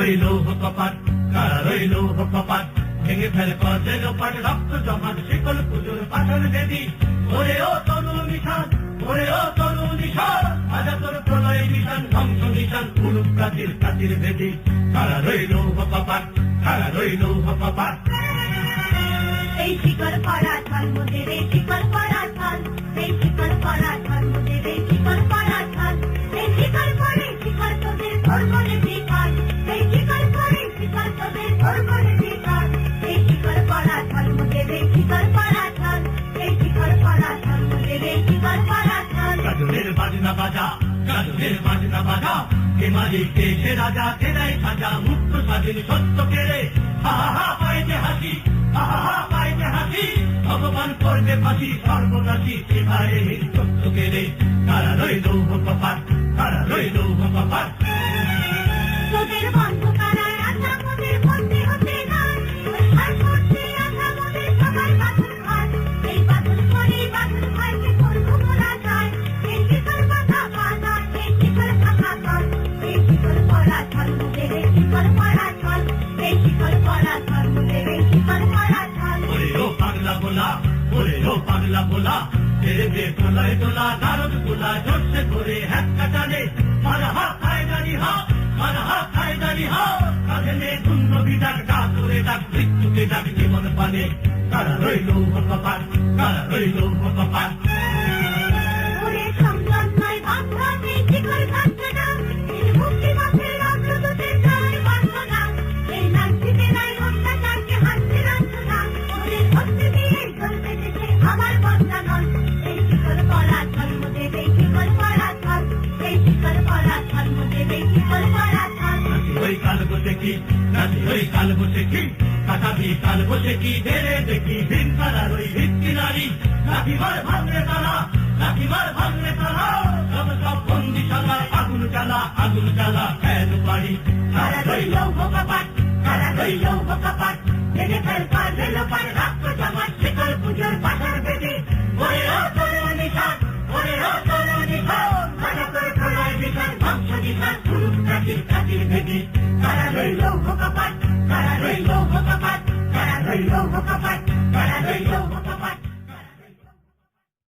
রইল কপাট, কারা রইল কপাট, ভেঙে ফেলে পথের পাট, রক্ত জমাট শিকল পুজোর পাথর বেদি। ওরে ও তরুণ নিশান, ওরে ও তরুণ নিশান, আজা তোর প্রলয় নিশান, ধ্বংস নিশান, উড়ুক কাতির কাতির বেদি। কারা রইল কপাট, কারা রইল কপাট। এই শিকল পরা ছল মোদের, এই শিকল পরা ছল, এই শিকল পরা ছল মোদের, এই শিকল পরা ছল, এই শিকল পরে শিকল তোদের ভোর করে শিকল, এই শিকল পরে শিকল তোদের ভোর করে শিকল, এই শিকল পরা ছল মোদের, এই শিকল পরা ছল, এই শিকল পরা ছল মোদের, এই শিকল পরা ছল। গাজনের বাজনা বাজা, গাজনের বাজনা বাজা, কে মালিক কে সে রাজা, কে দেয় সাজা, মুক্ত স্বাধীন সত্য কেড়ে। হা হা হা পায় যে হাসি, হা হা হা পায় যে হাসি, ভগবান করবে ফাঁসি, সর্বনাশী সেবারে সত্য কেড়ে। কারা রইল কপাট, কারা রইল কপাট। তোদের বন্ধ কারায় আশা মোদের বন্দী হতে নয়, ওই হার করছে আশা মোদের সবার বাঁধন হয়, এই বাঁধন করে বাঁধন ভাইকে করবো মোরা যায়, এই শিকল বাঁধা বাঁধা, এই শিকল থাকা কর, এই শিকল পরা ছল মোদের, এই শিকল পরা ছল, এই শিকল পরা ছল মোদের, এই শিকল পরা ছল। ওরে ও পাগলা বোলা, ওরে ও পাগলা বোলা, তেরে বে তোলায় তোলা, নারদ তোলা, জোরসে করে হ্যাক্কা টানে, মারা হা খায় দানি হা, মারা হা খায় দানি হা, কাঁধে নে ধুন্দ বিদাক, ডাক করে ডাক, মৃত্যুকে ডাক জীবন পানে। কারা রইল কপাট, কারা রইল কপাট। ওরে সংগ্রাম নয় বাঁধা, এই শিকল কাটছে না, এই মুক্তি মাছের অগ্রদূতের জয় বাঁধো না, এই নাচিতে নাই অত্যাচারকে হাসতে রাখো না, ওরে ধরতে দিয়ে জল বেঁধেছে আমার বস্তা নয়, এই শিকল পরা ছল মোদের, এই শিকল পরা ছল, এই শিকল পরা ছল মোদের, এই শিকল পরা ছল। নাচি ওই কাল বসে কি, নাচি ওই কাল বসে কি, কাটাবি কাল বসে কি, ধেরে দেখি ভিন কালার ওই ভিত্তি নারী, লাঠিমার ভাঙলে তারা, লাঠিমার ভাঙলে তারা, সব সব বন্দিশালা, আগুন জ্বালা, আগুন জ্বালা, ফেল বাড়ি। কারা রইল কপাট, কারা রইল কপাট, ভেঙে ফেল পার রেল পার